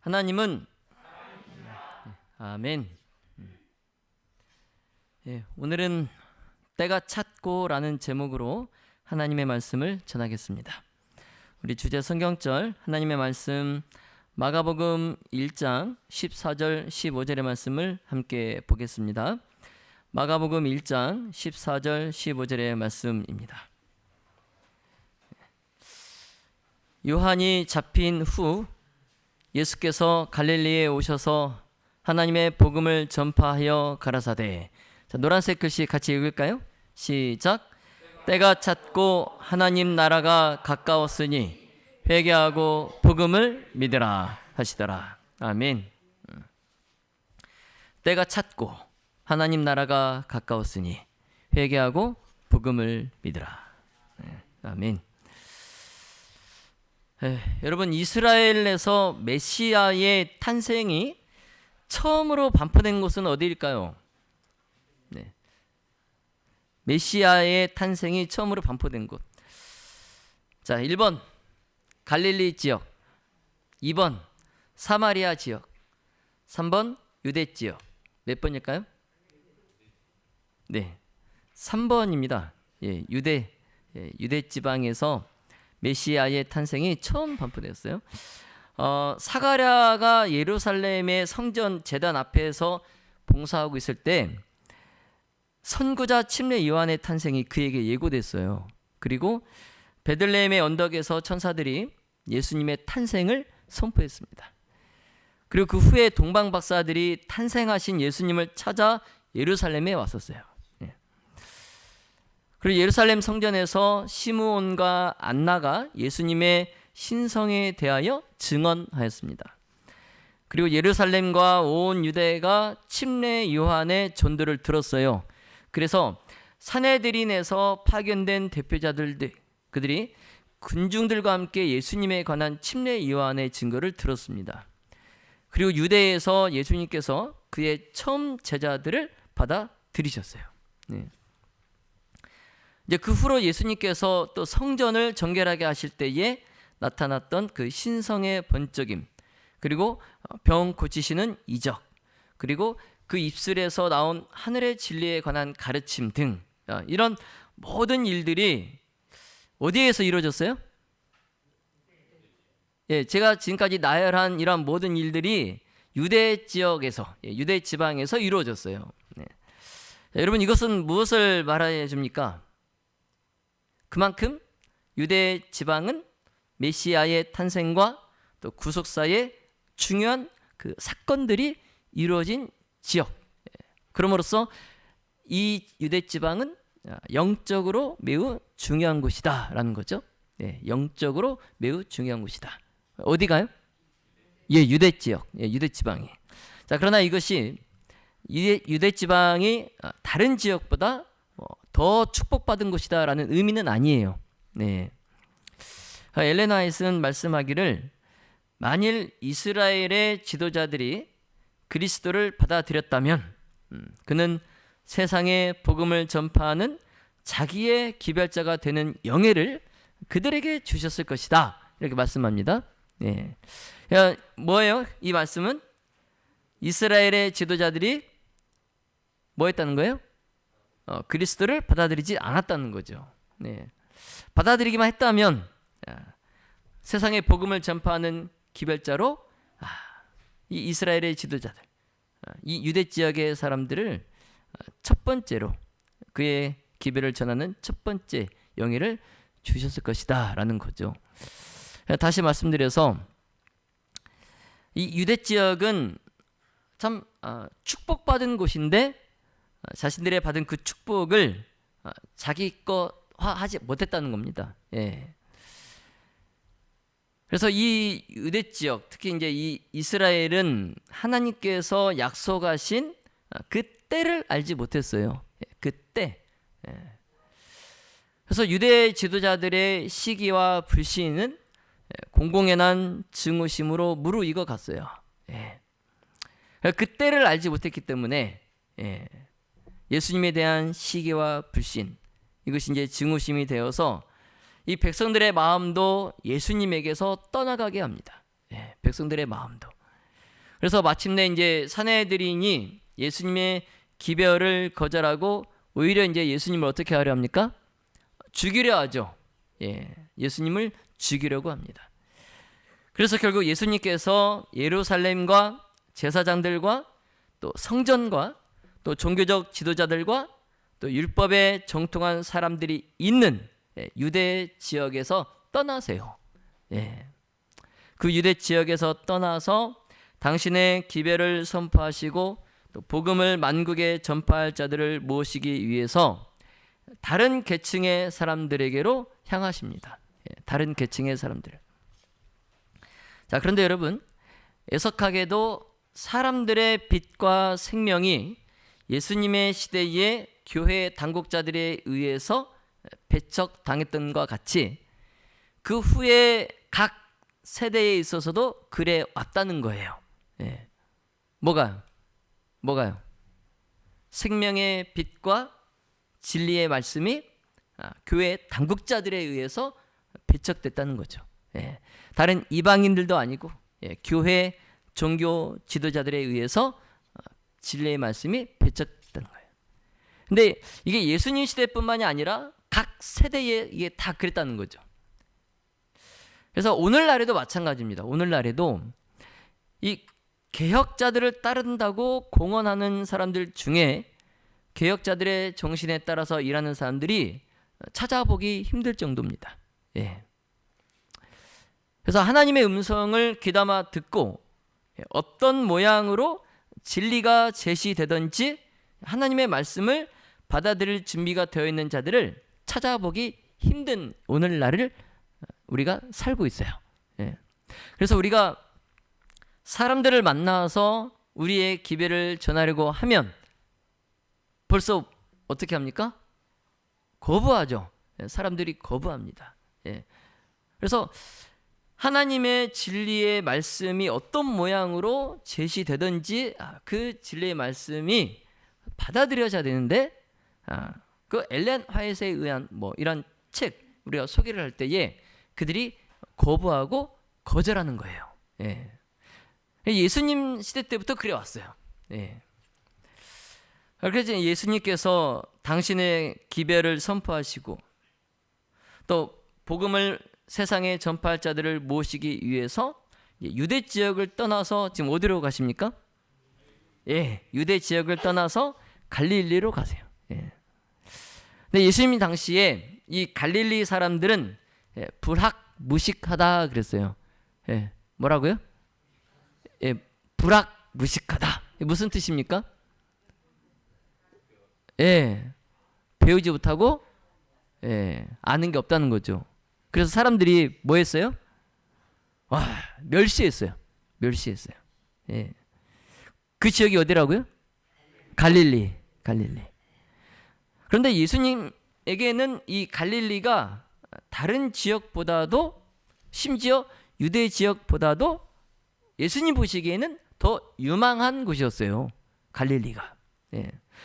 하나님은 아멘. 오늘은 때가 찼고라는 제목으로 하나님의 말씀을 전하겠습니다. 우리 주제 성경절 하나님의 말씀 마가복음 1장 14절 15절의 말씀을 함께 보겠습니다. 마가복음 1장 14절 15절의 말씀입니다. 요한이 잡힌 후 예수께서 갈릴리에 오셔서 하나님의 복음을 전파하여 가라사대. 자, 노란색 글씨 같이 읽을까요? 시작. 때가 찼고 하나님 나라가 가까웠으니 회개하고 복음을 믿으라 하시더라. 아멘. 때가 찼고 하나님 나라가 가까웠으니 회개하고 복음을 믿으라. 아멘. 여러분, 이스라엘에서 메시아의 탄생이 처음으로 반포된 곳은 어디일까요? 메시아의 탄생이 처음으로 반포된 곳. 자, 1번 갈릴리 지역, 2번 사마리아 지역, 3번 유대 지역. 몇 번일까요? 네, 3번입니다. 유대 지방에서 메시아의 탄생이 처음 반포되었어요. 사가랴가 예루살렘의 성전 제단 앞에서 봉사하고 있을 때 선구자 침례 요한의 탄생이 그에게 예고됐어요. 그리고 베들레헴의 언덕에서 천사들이 예수님의 탄생을 선포했습니다. 그리고 그 후에 동방 박사들이 탄생하신 예수님을 찾아 예루살렘에 왔었어요. 그리고 예루살렘 성전에서 시므온과 안나가 예수님의 신성에 대하여 증언하였습니다. 그리고 예루살렘과 온 유대가 침례 요한의 전도를 들었어요. 그래서 산헤드린에서 파견된 대표자들, 그들이 군중들과 함께 예수님에 관한 침례 요한의 증거를 들었습니다. 그리고 유대에서 예수님께서 그의 처음 제자들을 받아들이셨어요. 이제 그 후로 예수님께서 또 성전을 정결하게 하실 때에 나타났던 그 신성의 번쩍임, 그리고 병 고치시는 이적, 그리고 그 입술에서 나온 하늘의 진리에 관한 가르침 등 이런 모든 일들이 어디에서 이루어졌어요? 제가 지금까지 나열한 이런 모든 일들이 유대 지역에서, 유대 지방에서 이루어졌어요. 여러분, 이것은 무엇을 말해 줍니까? 그만큼 유대 지방은 메시아의 탄생과 또 구속사의 중요한 그 사건들이 이루어진 지역. 그럼으로써 이 유대 지방은 영적으로 매우 중요한 곳이다라는 거죠. 영적으로 매우 중요한 곳이다. 어디가요? 유대 지역, 유대 지방이. 자, 그러나 이것이 유대 지방이 다른 지역보다 더 축복받은 곳이다라는 의미는 아니에요. 엘렌 화이트는 말씀하기를, 만일 이스라엘의 지도자들이 그리스도를 받아들였다면 그는 세상에 복음을 전파하는 자기의 기별자가 되는 영예를 그들에게 주셨을 것이다. 이렇게 말씀합니다. 뭐예요? 이 말씀은 이스라엘의 지도자들이 뭐 했다는 거예요? 그리스도를 받아들이지 않았다는 거죠. 받아들이기만 했다면 세상에 복음을 전파하는 기별자로 이 이스라엘의 지도자들, 이 유대 지역의 사람들을 첫 번째로 그의 기별을 전하는 첫 번째 영예를 주셨을 것이다 라는 거죠. 다시 말씀드려서 이 유대 지역은 참 축복받은 곳인데 자신들의 받은 그 축복을 자기 것화하지 못했다는 겁니다. 그래서 이 유대 지역, 특히 이제 이 이스라엘은 하나님께서 약속하신 그 때를 알지 못했어요. 그 때. 그래서 유대 지도자들의 시기와 불신은 공공의 난 증오심으로 무르익어 갔어요. 그 때를 알지 못했기 때문에 예수님에 대한 시기와 불신, 이것이 이제 증오심이 되어서 이 백성들의 마음도 예수님에게서 떠나가게 합니다. 백성들의 마음도. 그래서 마침내 이제 사내들인이 예수님의 기별을 거절하고 오히려 이제 예수님을 어떻게 하려 합니까? 죽이려 하죠. 예수님을 죽이려고 합니다. 그래서 결국 예수님께서 예루살렘과 제사장들과 또 성전과 또 종교적 지도자들과 또 율법에 정통한 사람들이 있는 유대 지역에서 떠나세요. 그 유대 지역에서 떠나서 당신의 기별을 선포하시고 또 복음을 만국에 전파할 자들을 모시기 위해서 다른 계층의 사람들에게로 향하십니다. 다른 계층의 사람들. 자, 그런데 여러분, 애석하게도 사람들의 빛과 생명이 예수님의 시대의 교회 당국자들에 의해서 배척당했던 것과 같이 그 후에 각 세대에 있어서도 그래 왔다는 거예요. 뭐가요? 생명의 빛과 진리의 말씀이 교회 당국자들에 의해서 배척됐다는 거죠. 다른 이방인들도 아니고 교회 종교 지도자들에 의해서 진리의 말씀이 배척됐다는 거예요. 근데 이게 예수님 시대뿐만이 아니라 각 세대에 이게 다 그랬다는 거죠. 그래서 오늘날에도 마찬가지입니다. 오늘날에도 이 개혁자들을 따른다고 공언하는 사람들 중에 개혁자들의 정신에 따라서 일하는 사람들이 찾아보기 힘들 정도입니다. 그래서 하나님의 음성을 귀담아 듣고 어떤 모양으로 진리가 제시되든지 하나님의 말씀을 받아들일 준비가 되어 있는 자들을 찾아보기 힘든 오늘날을 우리가 살고 있어요. 그래서 우리가 사람들을 만나서 우리의 기별을 전하려고 하면 벌써 어떻게 합니까? 거부하죠. 사람들이 거부합니다. 그래서 하나님의 진리의 말씀이 어떤 모양으로 제시되든지 그 진리의 말씀이 받아들여져야 되는데 그 엘렌 화이트에 의한 이런 책 우리가 소개를 할 때에 그들이 거부하고 거절하는 거예요. 예수님 시대 때부터 그래 왔어요. 그래서 예수님께서 당신의 기별을 선포하시고 또 복음을 세상에 전파할 자들을 모시기 위해서 유대 지역을 떠나서 지금 어디로 가십니까? 유대 지역을 떠나서 갈릴리로 가세요. 근데 예수님 당시에 이 갈릴리 사람들은 불학무식하다 그랬어요. 뭐라고요? 불학무식하다. 무슨 뜻입니까? 배우지 못하고 아는 게 없다는 거죠. 그래서 사람들이 뭐 했어요? 멸시했어요. 그 지역이 어디라고요? 갈릴리. 그런데 예수님에게는 이 갈릴리가 다른 지역보다도 심지어 유대 지역보다도 예수님 보시기에는 더 유망한 곳이었어요. 갈릴리가.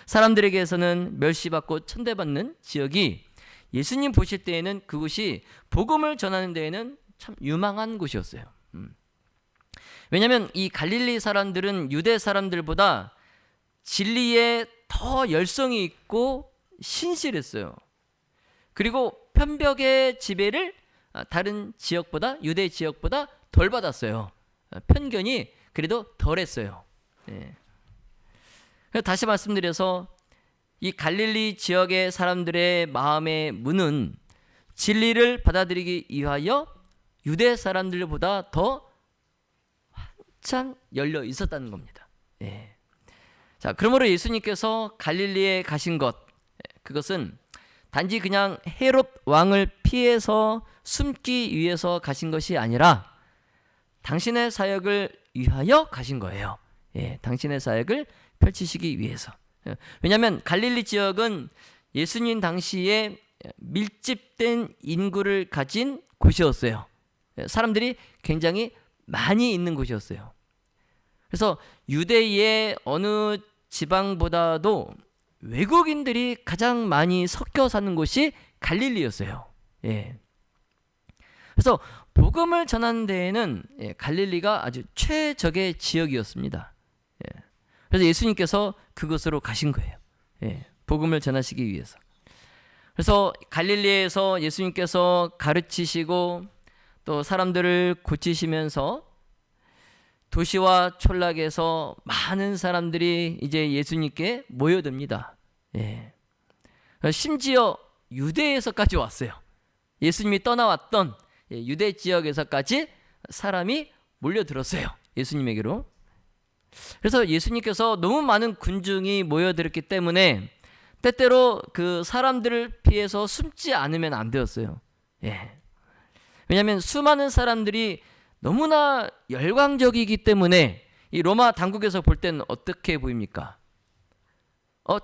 사람들에게서는 멸시받고 천대받는 지역이 예수님 보실 때에는 그곳이 복음을 전하는 데에는 참 유망한 곳이었어요. 왜냐하면 이 갈릴리 사람들은 유대 사람들보다 진리에 더 열성이 있고 신실했어요. 그리고 편벽의 지배를 다른 지역보다 유대 지역보다 덜 받았어요. 편견이 그래도 덜했어요. 다시 말씀드려서 이 갈릴리 지역의 사람들의 마음의 문은 진리를 받아들이기 위하여 유대 사람들보다 더 한참 열려 있었다는 겁니다. 자, 그러므로 예수님께서 갈릴리에 가신 것, 그것은 단지 그냥 헤롯 왕을 피해서 숨기 위해서 가신 것이 아니라 당신의 사역을 위하여 가신 거예요. 당신의 사역을 펼치시기 위해서. 왜냐하면 갈릴리 지역은 예수님 당시에 밀집된 인구를 가진 곳이었어요. 사람들이 굉장히 많이 있는 곳이었어요. 그래서 유대의 어느 지방보다도 외국인들이 가장 많이 섞여 사는 곳이 갈릴리였어요. 그래서 복음을 전하는 데에는 갈릴리가 아주 최적의 지역이었습니다. 그래서 예수님께서 그곳으로 가신 거예요. 복음을 전하시기 위해서. 그래서 갈릴리에서 예수님께서 가르치시고 또 사람들을 고치시면서 도시와 촌락에서 많은 사람들이 이제 예수님께 모여듭니다. 심지어 유대에서까지 왔어요. 예수님이 떠나왔던 유대 지역에서까지 사람이 몰려들었어요. 예수님에게로. 그래서 예수님께서 너무 많은 군중이 모여들었기 때문에 때때로 그 사람들을 피해서 숨지 않으면 안 되었어요. 왜냐하면 수많은 사람들이 너무나 열광적이기 때문에 이 로마 당국에서 볼 때는 어떻게 보입니까?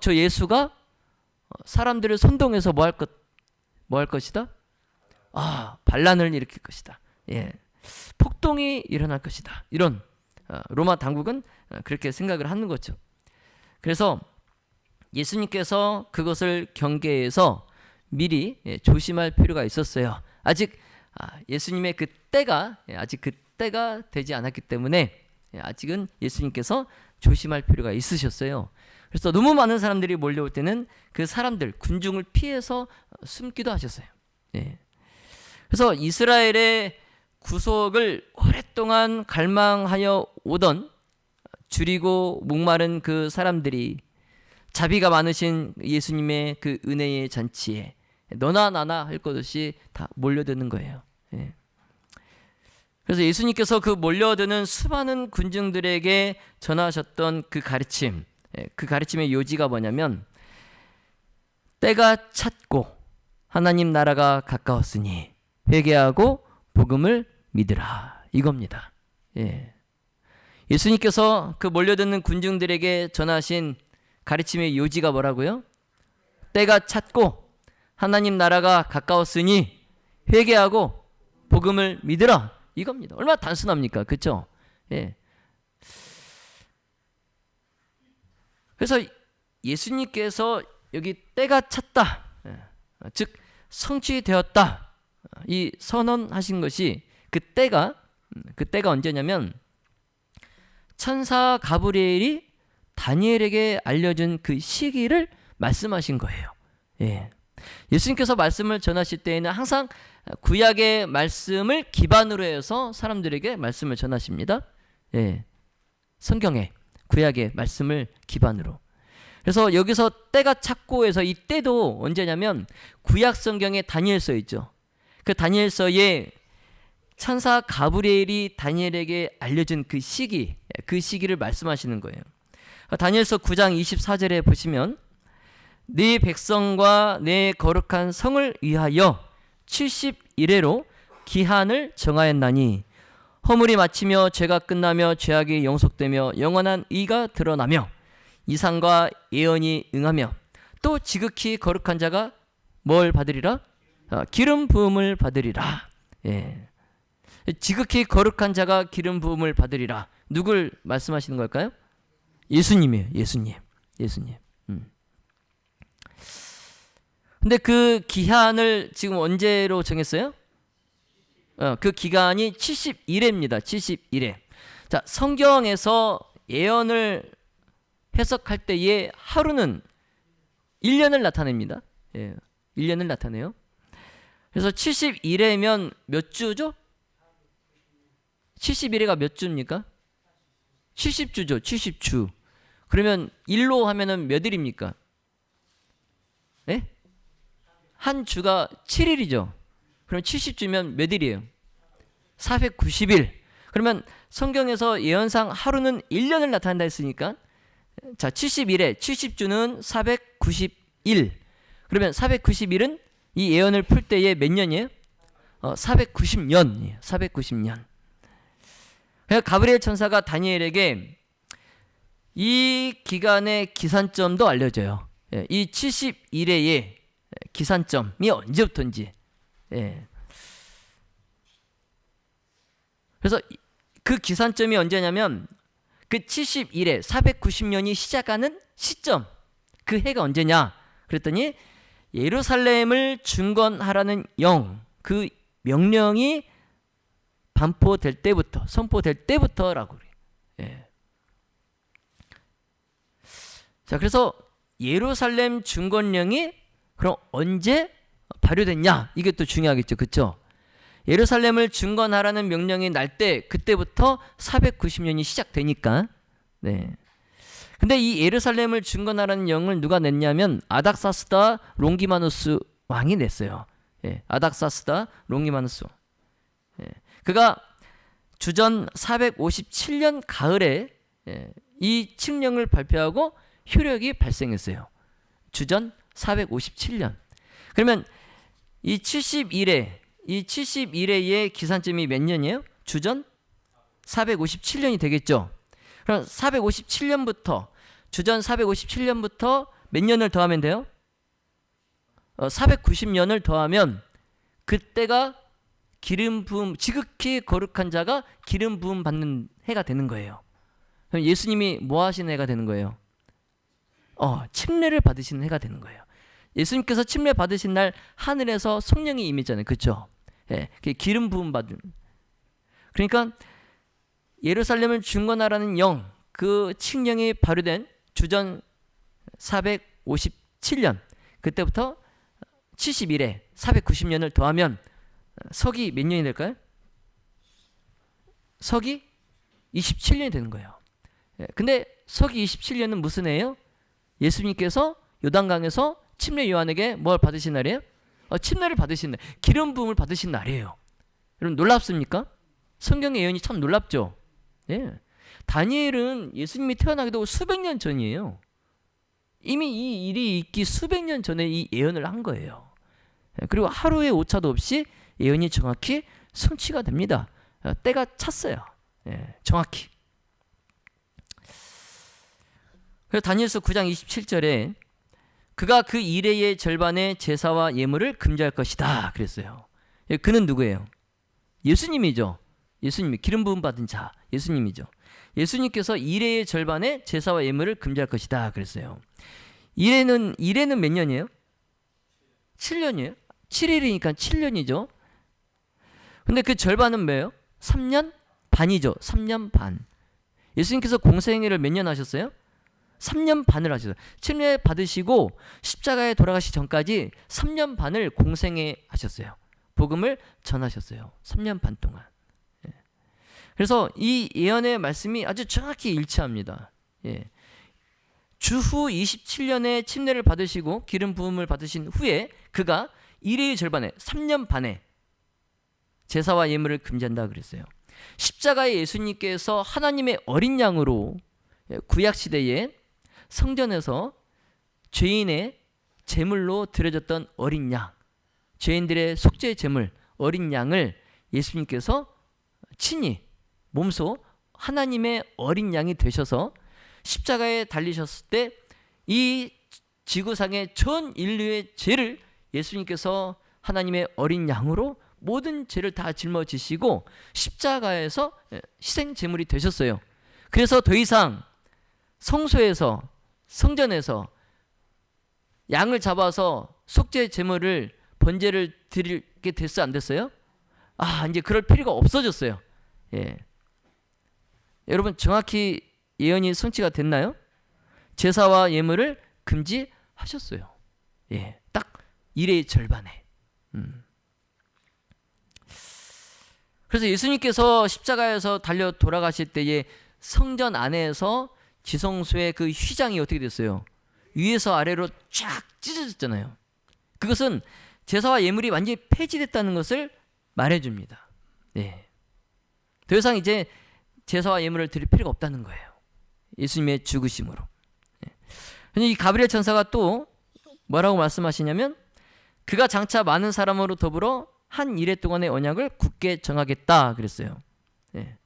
저 예수가 사람들을 선동해서 뭐 할 것이다? 반란을 일으킬 것이다. 폭동이 일어날 것이다. 이런 로마 당국은 그렇게 생각을 하는 거죠. 그래서 예수님께서 그것을 경계해서 미리 조심할 필요가 있었어요. 아직 예수님의 그 때가 아직 그 때가 되지 않았기 때문에 아직은 예수님께서 조심할 필요가 있으셨어요. 그래서 너무 많은 사람들이 몰려올 때는 그 사람들 군중을 피해서 숨기도 하셨어요. 그래서 이스라엘의 구속을 오랫동안 갈망하여 오던 줄이고 목마른 그 사람들이 자비가 많으신 예수님의 그 은혜의 잔치에 너나 나나 할 것 없이 다 몰려드는 거예요. 그래서 예수님께서 그 몰려드는 수많은 군중들에게 전하셨던 그 가르침, 그 가르침의 요지가 뭐냐면 때가 찼고 하나님 나라가 가까웠으니 회개하고 복음을 믿으라, 이겁니다. 예수님께서 그 몰려드는 군중들에게 전하신 가르침의 요지가 뭐라고요? 때가 찼고 하나님 나라가 가까웠으니 회개하고 복음을 믿으라, 이겁니다. 얼마나 단순합니까? 그렇죠? 그래서 예수님께서 여기 때가 찼다, 즉 성취되었다, 이 선언하신 것이 그 때가 언제냐면 천사 가브리엘이 다니엘에게 알려준 그 시기를 말씀하신 거예요. 예수님께서 말씀을 전하실 때에는 항상 구약의 말씀을 기반으로 해서 사람들에게 말씀을 전하십니다. 성경의 구약의 말씀을 기반으로. 그래서 여기서 때가 찼고 해서 이 때도 언제냐면 구약 성경에 다니엘서 있죠. 그 다니엘서에 천사 가브리엘이 다니엘에게 알려준 그 시기를 말씀하시는 거예요. 다니엘서 9장 24절에 보시면 네 백성과 내 거룩한 성을 위하여 70일에로 기한을 정하였나니 허물이 마치며 죄가 끝나며 죄악이 영속되며 영원한 의가 드러나며 이상과 예언이 응하며 또 지극히 거룩한 자가 뭘 받으리라? 기름 부음을 받으리라. 지극히 거룩한 자가 기름 부음을 받으리라. 누굴 말씀하시는 걸까요? 예수님이에요. 예수님. 근데 그 기한을 지금 언제로 정했어요? 그 기간이 70일입니다. 70일에. 자, 성경에서 예언을 해석할 때의 하루는 1년을 나타냅니다. 1년을 나타내요. 그래서 70일에면 몇 주죠? 71회가 몇 주입니까? 70주죠. 70주. 그러면 1로 하면은 몇 일입니까? 한 주가 7일이죠. 그럼 70주면 몇 일이에요? 490일. 그러면 성경에서 예언상 하루는 1년을 나타낸다 했으니까 자, 70일에 70주는 490일. 그러면 490일은 이 예언을 풀 때에 몇 년이에요? 490년. 490년. 그래서 가브리엘 천사가 다니엘에게 이 기간의 기산점도 알려줘요. 이 70일의 기산점이 언제부터인지. 그래서 그 기산점이 언제냐면 그 70일에 490년이 시작하는 시점, 그 해가 언제냐 그랬더니 예루살렘을 중건하라는 그 명령이 반포될 때부터, 선포될 때부터라고 그래요. 예. 자, 그래서 예루살렘 중건령이 그럼 언제 발효됐냐? 이게 또 중요하겠죠. 그렇죠? 예루살렘을 중건하라는 명령이 날 때 그때부터 490년이 시작되니까. 네. 근데 이 예루살렘을 중건하라는 영을 누가 냈냐면 아닥사스다 롱기마누스 왕이 냈어요. 예. 아닥사스다 롱기마누스. 예. 그가 주전 457년 가을에 이 칙령을 발표하고 효력이 발생했어요. 주전 457년. 그러면 이 71회의 기산점이 몇 년이에요? 주전 457년이 되겠죠. 그럼 457년부터 주전 457년부터 몇 년을 더하면 돼요? 490년을 더하면 그때가 기름 부음, 지극히 거룩한 자가 기름 부음 받는 해가 되는 거예요. 그럼 예수님이 뭐 하시는 해가 되는 거예요? 침례를 받으시는 해가 되는 거예요. 예수님께서 침례 받으신 날 하늘에서 성령이 임했잖아요. 그렇죠? 예, 기름 부음 받은. 그러니까 예루살렘을 중건하라는 영, 그 칙령이 발효된 주전 457년, 그때부터 71회 490년을 더하면 서기 몇 년이 될까요? 서기 27년이 되는 거예요. 예, 근데 서기 27년은 무슨 해예요? 예수님께서 요단강에서 침례 요한에게 뭘 받으신 날이에요? 침례를 받으신 날, 기름 부음을 받으신 날이에요. 여러분 놀랍습니까? 성경의 예언이 참 놀랍죠. 예. 다니엘은 예수님이 태어나기도 수백 년 전이에요. 이미 이 일이 있기 수백 년 전에 이 예언을 한 거예요. 예. 그리고 하루의 오차도 없이 예언이 정확히 성취가 됩니다. 때가 찼어요. 예. 정확히. 그래서 다니엘서 9장 27절에 그가 그 이레의 절반의 제사와 예물을 금지할 것이다 그랬어요. 그는 누구예요? 예수님이죠. 예수님이 기름 부음 받은 자 예수님이죠. 예수님께서 이레의 절반의 제사와 예물을 금지할 것이다 그랬어요. 이레는 몇 년이에요? 7년이에요. 7일이니까 7년이죠. 근데 그 절반은 뭐예요? 3년 반이죠. 3년 반. 예수님께서 공생애를 몇 년 하셨어요? 3년 반을 하셨어요. 침례 받으시고 십자가에 돌아가시 전까지 3년 반을 공생애 하셨어요. 복음을 전하셨어요. 3년 반 동안. 예. 그래서 이 예언의 말씀이 아주 정확히 일치합니다. 예. 주후 27년에 침례를 받으시고 기름 부음을 받으신 후에 그가 이레의 절반에 3년 반에 제사와 예물을 금지한다 그랬어요. 십자가에 예수님께서 하나님의 어린 양으로 구약 시대에 성전에서 죄인의 제물로 드려졌던 어린 양, 죄인들의 속죄 제물 어린 양을 예수님께서 친히 몸소 하나님의 어린 양이 되셔서 십자가에 달리셨을 때 이 지구상의 전 인류의 죄를 예수님께서 하나님의 어린 양으로 모든 죄를 다 짊어지시고 십자가에서 희생 제물이 되셨어요. 그래서 더 이상 성소에서 성전에서 양을 잡아서 속죄 제물을 번제를 드리게 됐어 안 됐어요? 이제 그럴 필요가 없어졌어요. 예. 여러분 정확히 예언이 성취가 됐나요? 제사와 예물을 금지하셨어요. 예. 딱 일의 절반에. 그래서 예수님께서 십자가에서 달려 돌아가실 때에 성전 안에서 지성소의 그 휘장이 어떻게 됐어요? 위에서 아래로 쫙 찢어졌잖아요. 그것은 제사와 예물이 완전히 폐지됐다는 것을 말해줍니다. 예. 더 이상 이제 제사와 예물을 드릴 필요가 없다는 거예요. 예수님의 죽으심으로. 예. 이 가브리엘 천사가 또 뭐라고 말씀하시냐면 그가 장차 많은 사람으로 더불어 한 이레 동안의 언약을 굳게 정하겠다 그랬어요. 예.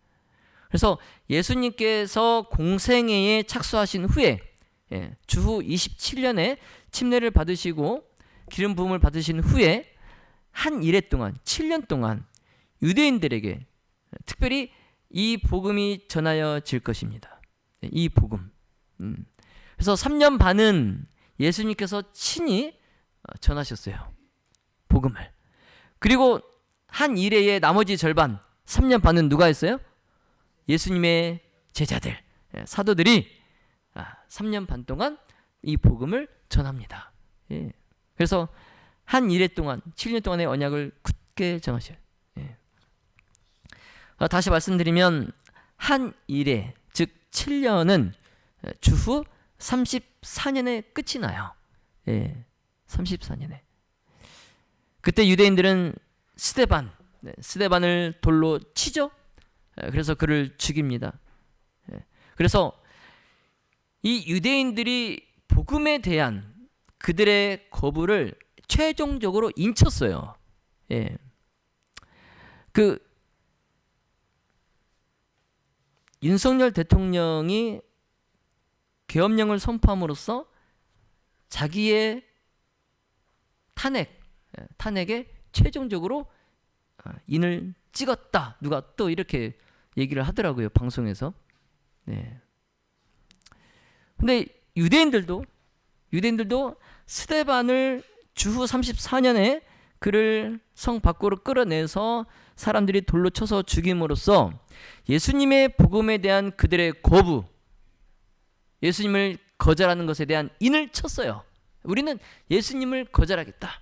그래서 예수님께서 공생애에 착수하신 후에 주후 27년에 침례를 받으시고 기름 부음을 받으신 후에 한 이레 동안 7년 동안 유대인들에게 특별히 이 복음이 전하여질 것입니다. 이 복음. 그래서 3년 반은 예수님께서 친히 전하셨어요. 복음을. 그리고 한 이레의 나머지 절반 3년 반은 누가 했어요? 예수님의 제자들, 사도들이 3년 반 동안 이 복음을 전합니다. 예. 그래서 한 일해 동안 7년 동안의 언약을 굳게 정하셔요. 예. 다시 말씀드리면 한 일해, 즉 7년은 주후 34년에 끝이 나요. 예. 34년에. 그때 유대인들은 스데반을 돌로 치죠. 그래서 그를 죽입니다. 그래서 이 유대인들이 복음에 대한 그들의 거부를 최종적으로 인쳤어요. 예. 그 윤석열 대통령이 계엄령을 선포함으로써 자기의 탄핵에 최종적으로 인을 찍었다. 누가 또 이렇게 얘기를 하더라고요, 방송에서. 네. 근데 유대인들도 스데반을 주후 34년에 그를 성 밖으로 끌어내서 사람들이 돌로 쳐서 죽임으로써 예수님의 복음에 대한 그들의 거부, 예수님을 거절하는 것에 대한 인을 쳤어요. 우리는 예수님을 거절하겠다.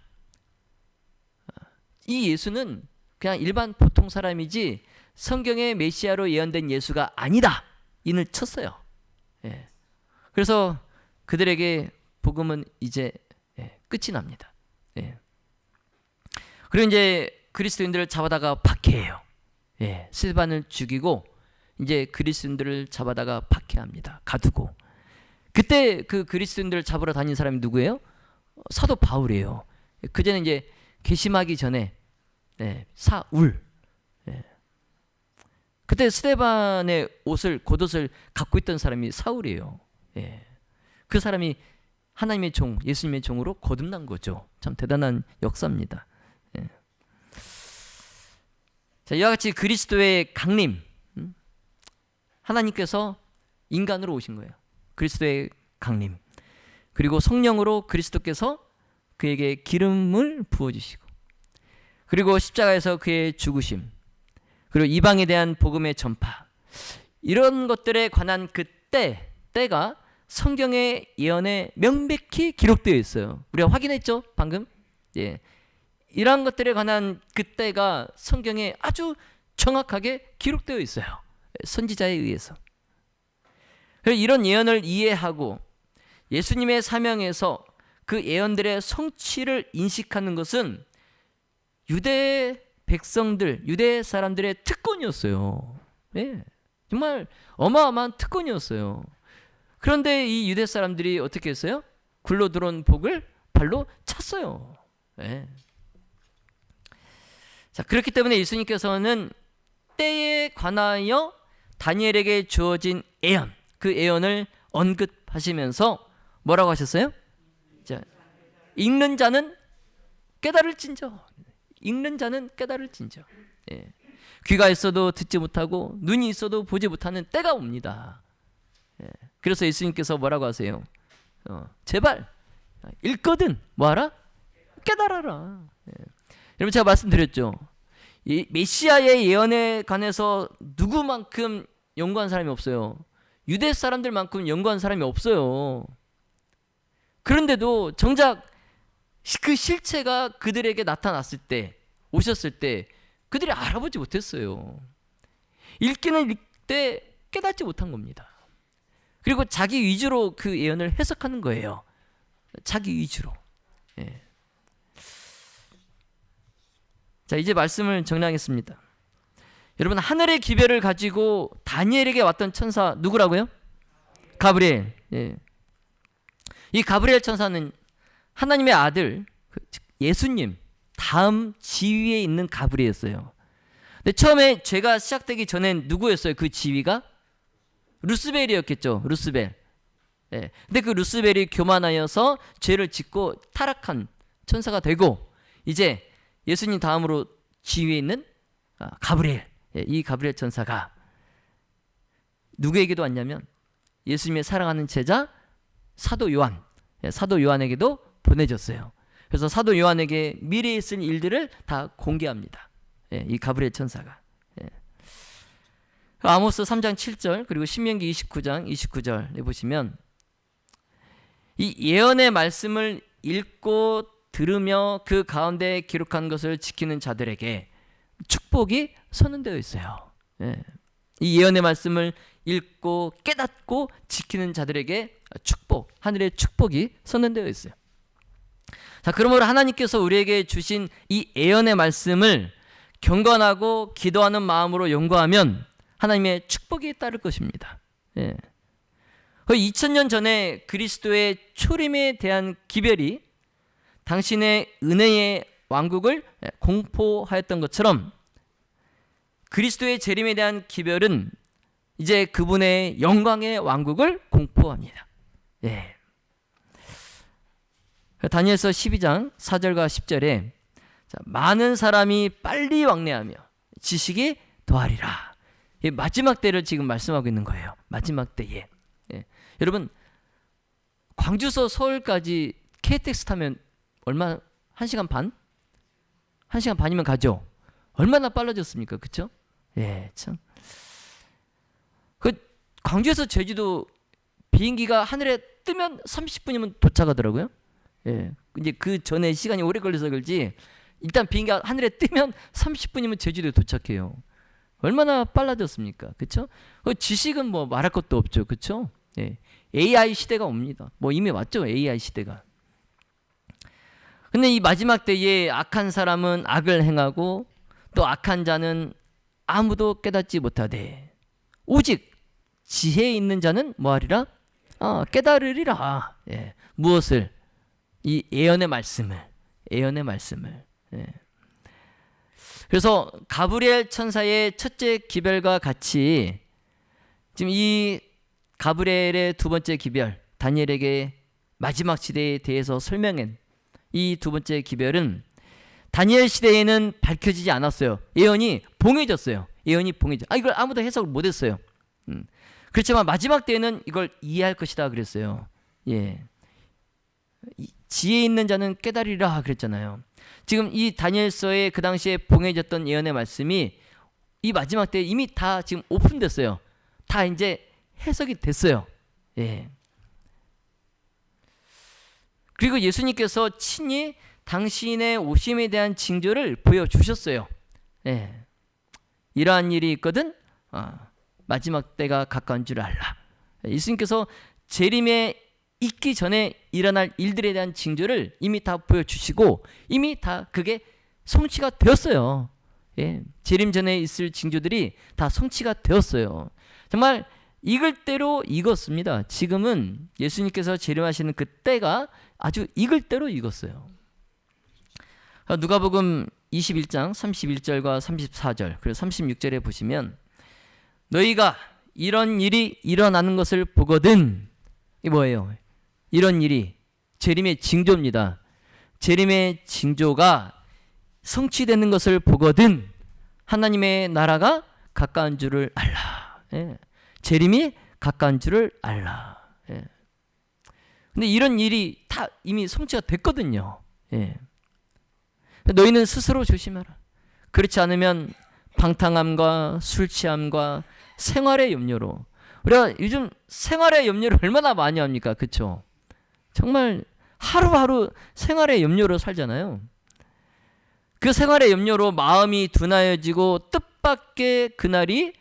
이 예수는 그냥 일반 보통 사람이지 성경의 메시아로 예언된 예수가 아니다. 인을 쳤어요. 예. 그래서 그들에게 복음은 이제 끝이 납니다. 예. 그리고 이제 그리스도인들을 잡아다가 박해해요. 예. 스데반을 죽이고 이제 그리스도인들을 잡아다가 박해합니다. 가두고. 그때 그 그리스도인들을 잡으러 다닌 사람이 누구예요? 사도 바울이에요. 그제는 이제 개심하기 전에 사울. 그때 스데반의 겉옷을 갖고 있던 사람이 사울이에요. 그 사람이 하나님의 종, 예수님의 종으로 거듭난 거죠. 참 대단한 역사입니다. 자, 이와 같이 그리스도의 강림, 하나님께서 인간으로 오신 거예요. 그리스도의 강림. 그리고 성령으로 그리스도께서 그에게 기름을 부어주시고, 그리고 십자가에서 그의 죽으심, 그리고 이방에 대한 복음의 전파, 이런 것들에 관한 그 때가 성경의 예언에 명백히 기록되어 있어요. 우리가 확인했죠, 방금? 예. 이러한 것들에 관한 그 때가 성경에 아주 정확하게 기록되어 있어요. 선지자에 의해서. 이런 예언을 이해하고 예수님의 사명에서 그 예언들의 성취를 인식하는 것은 유대 백성들, 유대 사람들의 특권이었어요. 예, 정말 어마어마한 특권이었어요. 그런데 이 유대 사람들이 어떻게 했어요? 굴러 들어온 복을 발로 찼어요. 예. 자, 그렇기 때문에 예수님께서는 때에 관하여 다니엘에게 주어진 예언, 그 예언을 언급하시면서 뭐라고 하셨어요? 자, 읽는 자는 깨달을진저. 읽는 자는 깨달을진저. 예. 귀가 있어도 듣지 못하고 눈이 있어도 보지 못하는 때가 옵니다. 예. 그래서 예수님께서 뭐라고 하세요? 제발 읽거든 뭐하라? 깨달아라. 예. 여러분, 제가 말씀드렸죠. 이 메시아의 예언에 관해서 누구만큼 연구한 사람이 없어요. 유대 사람들만큼 연구한 사람이 없어요. 그런데도 정작 그 실체가 그들에게 나타났을 때, 오셨을 때 그들이 알아보지 못했어요. 읽기는 읽되 깨닫지 못한 겁니다. 그리고 자기 위주로 그 예언을 해석하는 거예요. 자기 위주로. 예. 자, 이제 말씀을 정리하겠습니다. 여러분, 하늘의 기별을 가지고 다니엘에게 왔던 천사 누구라고요? 가브리엘. 예. 이 가브리엘 천사는 하나님의 아들, 예수님 다음 지위에 있는 가브리엘이었어요. 근데 처음에 죄가 시작되기 전엔 누구였어요? 그 지위가? 루스벨이었겠죠. 루스벨. 예. 근데 그 루스벨이 교만하여서 죄를 짓고 타락한 천사가 되고, 이제 예수님 다음으로 지위에 있는 가브리엘. 예, 이 가브리엘 천사가 누구에게도 왔냐면 예수님의 사랑하는 제자 사도 요한, 사도 요한에게도 보내졌어요. 그래서 사도 요한에게 미래에 있을 일들을 다 공개합니다. 이 가브리엘 천사가. 아모스 3장 7절 그리고 신명기 29장 29절에 보시면 이 예언의 말씀을 읽고 들으며 그 가운데 기록한 것을 지키는 자들에게 축복이 선언되어 있어요. 예. 이 예언의 말씀을 읽고 깨닫고 지키는 자들에게 축복, 하늘의 축복이 선언되어 있어요. 자, 그러므로 하나님께서 우리에게 주신 이 예언의 말씀을 경건하고 기도하는 마음으로 연구하면 하나님의 축복이 따를 것입니다. 예. 2000년 전에 그리스도의 초림에 대한 기별이 당신의 은혜의 왕국을 공포하였던 것처럼 그리스도의 재림에 대한 기별은 이제 그분의 영광의 왕국을 공포합니다. 예. 다니엘서 12장 4절과 10절에 많은 사람이 빨리 왕래하며 지식이 더하리라. 마지막 때를 지금 말씀하고 있는 거예요. 마지막 때에. 예. 여러분, 광주서 서울까지 KTX 타면 얼마? 1시간 반? 1시간 반이면 가죠. 얼마나 빨라졌습니까? 그렇죠? 예, 참. 그 광주에서 제주도 비행기가 하늘에 뜨면 30분이면 도착하더라고요. 예. 이제 그 전에 시간이 오래 걸려서 그렇지 일단 비행기가 하늘에 뜨면 30분이면 제주도에 도착해요. 얼마나 빨라졌습니까? 그렇죠? 지식은 뭐 말할 것도 없죠. 그렇죠? 예. AI 시대가 옵니다. 뭐 이미 왔죠. AI 시대가. 근데 이 마지막 때에 악한 사람은 악을 행하고 또 악한 자는 아무도 깨닫지 못하되 오직 지혜 있는 자는 뭐하리라? 깨달으리라. 예. 무엇을? 이 예언의 말씀을. 예. 그래서 가브리엘 천사의 첫째 기별과 같이 지금 이 가브리엘의 두 번째 기별, 다니엘에게 마지막 시대에 대해서 설명한 이 두 번째 기별은 다니엘 시대에는 밝혀지지 않았어요. 예언이 봉해졌어요. 이걸 아무도 해석을 못했어요. 그렇지만 마지막 때에는 이걸 이해할 것이다 그랬어요. 예. 지혜 있는 자는 깨달으리라 그랬잖아요. 지금 이 다니엘서에 그 당시에 봉해졌던 예언의 말씀이 이 마지막 때에 이미 다 지금 오픈됐어요. 다 이제 해석이 됐어요. 예. 그리고 예수님께서 친히 당신의 오심에 대한 징조를 보여주셨어요. 예. 이러한 일이 있거든 마지막 때가 가까운 줄 알라. 예수님께서 재림에 있기 전에 일어날 일들에 대한 징조를 이미 다 보여주시고 이미 다 그게 성취가 되었어요. 예. 재림 전에 있을 징조들이 다 성취가 되었어요. 정말 익을 대로 익었습니다. 지금은 예수님께서 재림하시는 그 때가 아주 익을 대로 익었어요. 누가복음 21장 31절과 34절 그리고 36절에 보시면 너희가 이런 일이 일어나는 것을 보거든. 이 뭐예요? 이런 일이 재림의 징조입니다. 재림의 징조가 성취되는 것을 보거든 하나님의 나라가 가까운 줄을 알라. 예. 재림이 가까운 줄을 알라. 예. 근데 이런 일이 다 이미 성취가 됐거든요. 예. 너희는 스스로 조심하라. 그렇지 않으면 방탕함과 술 취함과 생활의 염려로 우리가 요즘 생활의 염려를 얼마나 많이 합니까? 그렇죠? 정말 하루하루 생활의 염려로 살잖아요. 그 생활의 염려로 마음이 둔하여지고 뜻밖의 그날이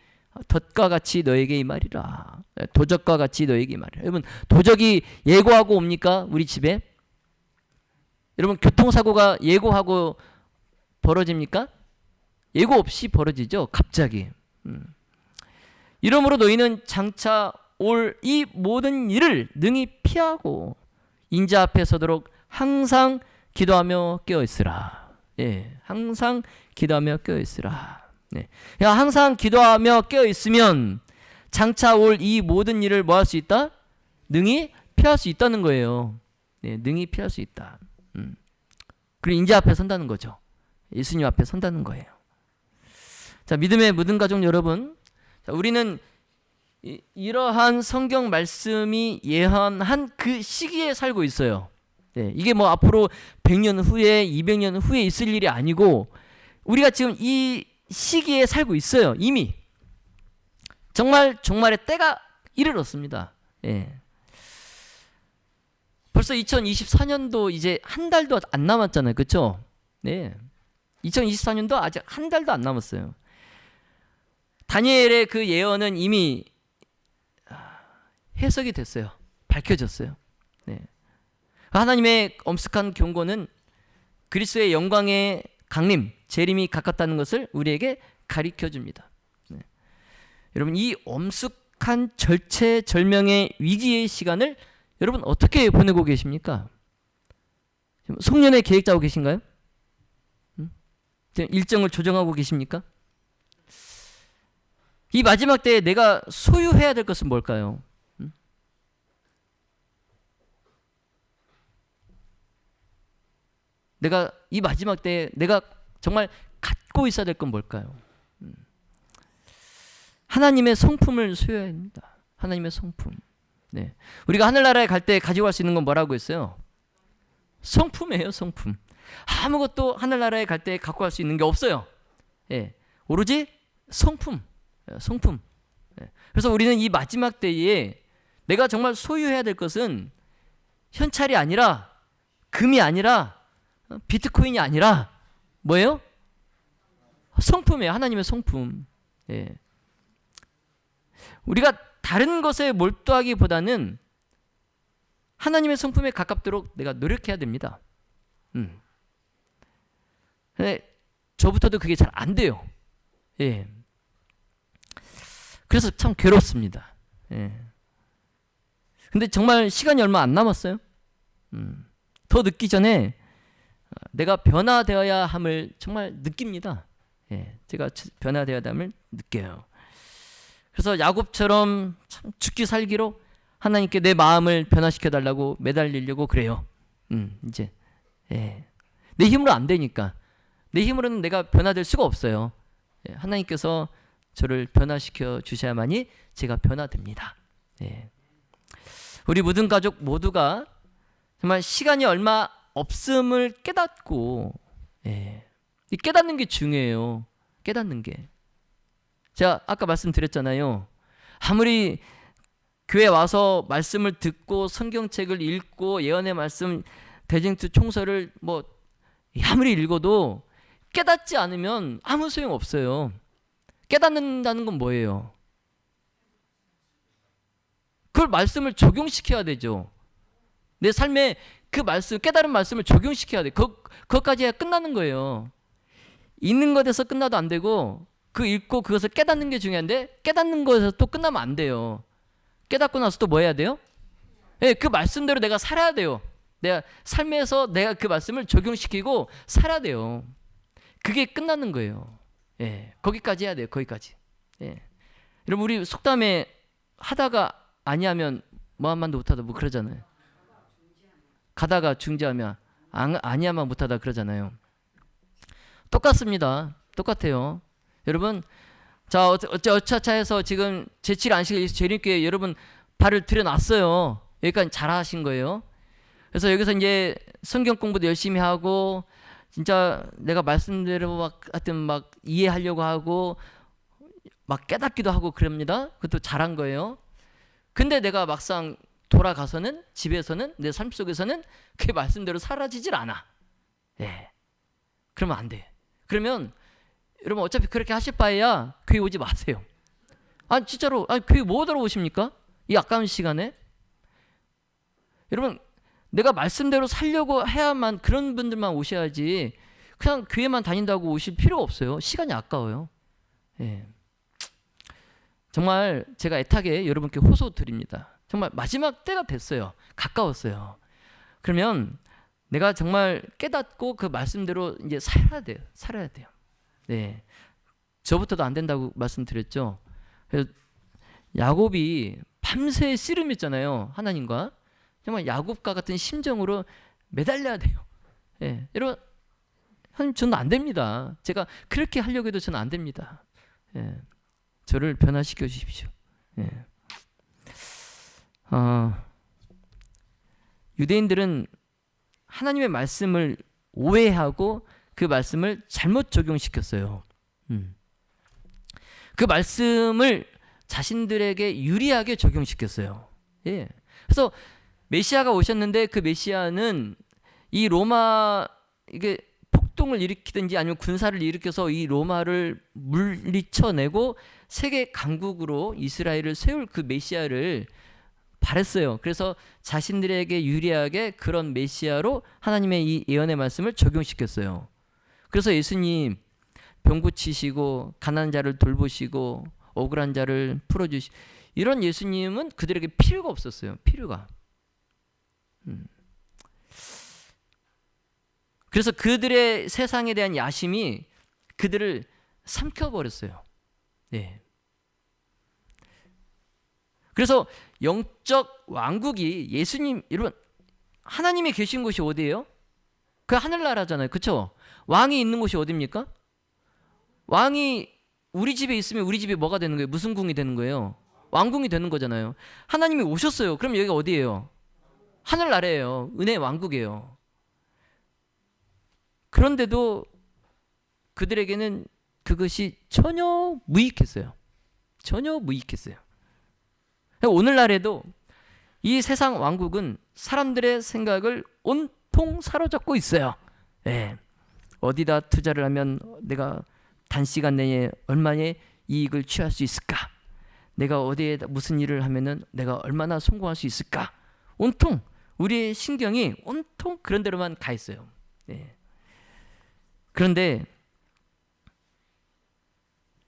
덫과 같이 너에게 임하리라. 도적과 같이 너에게 임하리라. 여러분 도적이 예고하고 옵니까? 우리 집에? 여러분 교통사고가 예고하고 벌어집니까? 예고 없이 벌어지죠. 갑자기. 이러므로 너희는 장차 올 이 모든 일을 능히 피하고 인자 앞에 서도록 항상 기도하며 깨어있으라. 예, 항상 기도하며 깨어있으라. 네. 항상 기도하며 깨어있으면 장차 올 이 모든 일을 뭐 할 수 있다? 능히 피할 수 있다는 거예요. 네, 능히 피할 수 있다. 그리고 인자 앞에 선다는 거죠. 예수님 앞에 선다는 거예요. 자, 믿음의 모든 가족 여러분, 자, 우리는 이러한 성경 말씀이 예언한 그 시기에 살고 있어요. 네, 이게 뭐 앞으로 100년 후에 200년 후에 있을 일이 아니고 우리가 지금 이 시기에 살고 있어요. 이미. 정말 종말의 때가 이르렀습니다. 예. 벌써 2024년도 이제 한 달도 안 남았잖아요. 그렇죠? 네. 2024년도 아직 한 달도 안 남았어요. 다니엘의 그 예언은 이미 해석이 됐어요. 밝혀졌어요. 네. 하나님의 엄숙한 경고는 그리스도의 영광의 강림, 재림이 가깝다는 것을 우리에게 가르쳐 줍니다. 네. 여러분, 이 엄숙한 절체절명의 위기의 시간을 여러분 어떻게 보내고 계십니까? 송년회 계획 짜고 계신가요? 일정을 조정하고 계십니까? 이 마지막 때에 내가 소유해야 될 것은 뭘까요? 내가 이 마지막 때에 내가 정말 갖고 있어야 될 건 뭘까요? 하나님의 성품을 소유해야 합니다. 하나님의 성품. 네. 우리가 하늘나라에 갈 때 가지고 갈 수 있는 건 뭐라고 했어요? 성품이에요, 성품. 아무것도 하늘나라에 갈 때 갖고 갈 수 있는 게 없어요. 예. 오로지 성품. 성품. 예. 그래서 우리는 이 마지막 때에 내가 정말 소유해야 될 것은 현찰이 아니라, 금이 아니라, 비트코인이 아니라 뭐예요? 성품이에요. 하나님의 성품. 예. 우리가 다른 것에 몰두하기보다는 하나님의 성품에 가깝도록 내가 노력해야 됩니다. 근데 저부터도 그게 잘 안 돼요. 예. 그래서 참 괴롭습니다. 예. 근데 정말 시간이 얼마 안 남았어요. 더 늦기 전에 내가 변화되어야 함을 정말 느낍니다. 예. 제가 변화되어야 함을 느껴요. 그래서 야곱처럼 참 죽기 살기로 하나님께 내 마음을 변화시켜 달라고 매달리려고 그래요. 이제 예. 내 힘으로 안 되니까. 내 힘으로는 내가 변화될 수가 없어요. 예. 하나님께서 저를 변화시켜 주셔야만이 제가 변화됩니다. 예. 우리 모든 가족 모두가 정말 시간이 얼마 없음을 깨닫고, 예. 이 깨닫는 게 중요해요. 깨닫는 게. 제가 아까 말씀드렸잖아요. 아무리 교회 와서 말씀을 듣고 성경책을 읽고 예언의 말씀 대쟁투 총서를 뭐 아무리 읽어도 깨닫지 않으면 아무 소용 없어요. 깨닫는다는 건 뭐예요? 그걸 말씀을 적용시켜야 되죠. 내 삶에 그 말씀, 깨달은 말씀을 적용시켜야 돼. 그것까지 해야 끝나는 거예요. 읽는 것에서 끝나도 안 되고 그 읽고 그것을 깨닫는 게 중요한데 깨닫는 것에서 또 끝나면 안 돼요. 깨닫고 나서 또 뭐 해야 돼요? 네, 그 말씀대로 내가 살아야 돼요. 내가 삶에서 내가 그 말씀을 적용시키고 살아야 돼요. 그게 끝나는 거예요. 예, 거기까지 해야 돼요. 거기까지. 예. 여러분 우리 속담에 하다가 아니하면 뭐하면 못하다 뭐 그러잖아요. 가다가 중지하면 아니하면 못하다 그러잖아요. 똑같습니다. 똑같아요. 여러분 자 어차차해서 지금 제7 안식일 재림교회 여러분 발을 들여놨어요. 여기까지 잘하신 거예요. 그래서 여기서 이제 성경 공부도 열심히 하고 진짜 내가 말씀대로 막 하여튼 막 이해하려고 하고 막 깨닫기도 하고 그럽니다. 그것도 잘한 거예요. 근데 내가 막상 돌아가서는 집에서는 내 삶 속에서는 그 말씀대로 사라지질 않아. 예. 그러면 안 돼. 그러면 여러분 어차피 그렇게 하실 바에야 교회 오지 마세요. 아 진짜로 교회 뭐하러 오십니까? 이 아까운 시간에? 여러분 내가 말씀대로 살려고 해야만 그런 분들만 오셔야지 그냥 교회만 다닌다고 오실 필요가 없어요. 시간이 아까워요. 예. 정말 제가 애타게 여러분께 호소드립니다. 정말 마지막 때가 됐어요. 가까웠어요. 그러면 내가 정말 깨닫고 그 말씀대로 이제 살아야 돼요. 살아야 돼요. 네. 저부터도 안 된다고 말씀드렸죠. 그래서 야곱이 밤새 씨름했잖아요. 하나님과. 정말 야곱과 같은 심정으로 매달려야 돼요. 예. 여러분, 하나님 저는 안 됩니다. 제가 그렇게 하려고 해도 저는 안 됩니다. 예. 저를 변화시켜 주십시오. 예. 유대인들은 하나님의 말씀을 오해하고 그 말씀을 잘못 적용시켰어요. 그 말씀을 자신들에게 유리하게 적용시켰어요. 예. 그래서 메시아가 오셨는데 그 메시아는 이 로마 이게 폭동을 일으키든지 아니면 군사를 일으켜서 이 로마를 물리쳐내고 세계 강국으로 이스라엘을 세울 그 메시아를 바랬어요. 그래서 자신들에게 유리하게 그런 메시아로 하나님의 이 예언의 말씀을 적용시켰어요. 그래서 예수님 병 고치시고 가난한 자를 돌보시고 억울한 자를 풀어주시고 이런 예수님은 그들에게 필요가 없었어요. 필요가. 그래서 그들의 세상에 대한 야심이 그들을 삼켜버렸어요. 네. 그래서 영적 왕국이 예수님 여러분 하나님이 계신 곳이 어디예요? 그 하늘나라잖아요. 그렇죠? 왕이 있는 곳이 어디입니까? 왕이 우리 집에 있으면 우리 집이 뭐가 되는 거예요? 무슨 궁이 되는 거예요? 왕궁이 되는 거잖아요. 하나님이 오셨어요. 그럼 여기가 어디예요? 하늘나라예요. 은혜의 왕국이에요. 그런데도 그들에게는 그것이 전혀 무익했어요. 전혀 무익했어요. 오늘날에도 이 세상 왕국은 사람들의 생각을 온통 사로잡고 있어요. 네. 어디다 투자를 하면 내가 단시간 내에 얼마의 이익을 취할 수 있을까? 내가 어디에 무슨 일을 하면은 내가 얼마나 성공할 수 있을까? 온통 우리의 신경이 온통 그런 데로만 가 있어요. 네. 그런데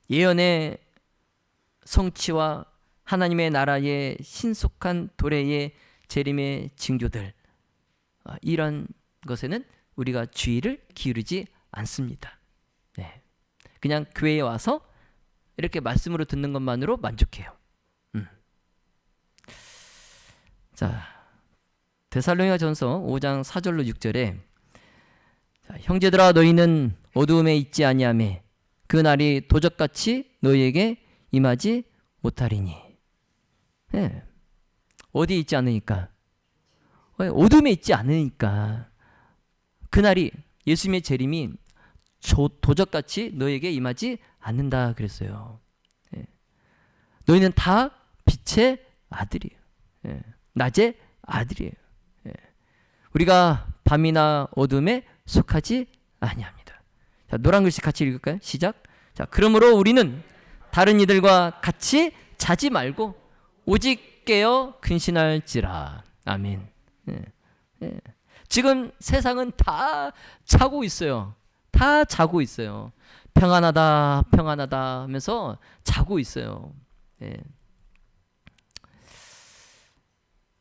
예언의 성취와 하나님의 나라의 신속한 도래의 재림의 징조들 이런 것에는 우리가 주의를 기울이지 않습니다. 네. 그냥 교회에 와서 이렇게 말씀으로 듣는 것만으로 만족해요. 자, 데살로니가전서 5장 4절로 6절에 자, 형제들아 너희는 어두움에 있지 아니하며 그 날이 도적같이 너희에게 임하지 못하리니. 네. 어디에 있지 않으니까? 어둠에 있지 않으니까. 그날이 예수님의 재림이 도적같이 너에게 임하지 않는다 그랬어요. 네. 너희는 다 빛의 아들이에요. 네. 낮의 아들이에요. 네. 우리가 밤이나 어둠에 속하지 아니합니다. 자, 노란 글씨 같이 읽을까요? 시작. 자, 그러므로 우리는 다른 이들과 같이 자지 말고 오직 깨어 근신할지라. 아멘. 네. 네. 지금 세상은 다 자고 있어요. 다 자고 있어요. 평안하다, 평안하다 하면서 자고 있어요. 네.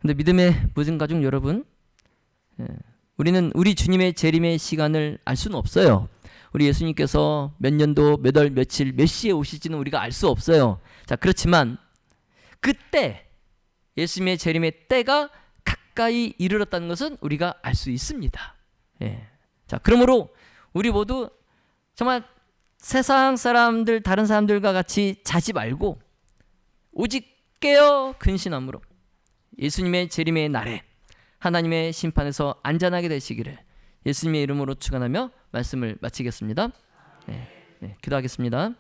근데 믿음의 모든 가족 여러분, 우리는 우리 주님의 재림의 시간을 알 수는 없어요. 우리 예수님께서 몇 년도, 몇 월, 며칠, 몇 시에 오실지는 우리가 알 수 없어요. 자, 그렇지만 그때 예수님의 재림의 때가 가까이 이르렀다는 것은 우리가 알 수 있습니다. 예. 자, 그러므로 우리 모두 정말 세상 사람들, 다른 사람들과 같이 자지 말고 오직 깨어 근신함으로 예수님의 재림의 날에 하나님의 심판에서 안전하게 되시기를 예수님의 이름으로 축원하며 말씀을 마치겠습니다. 네, 기도하겠습니다.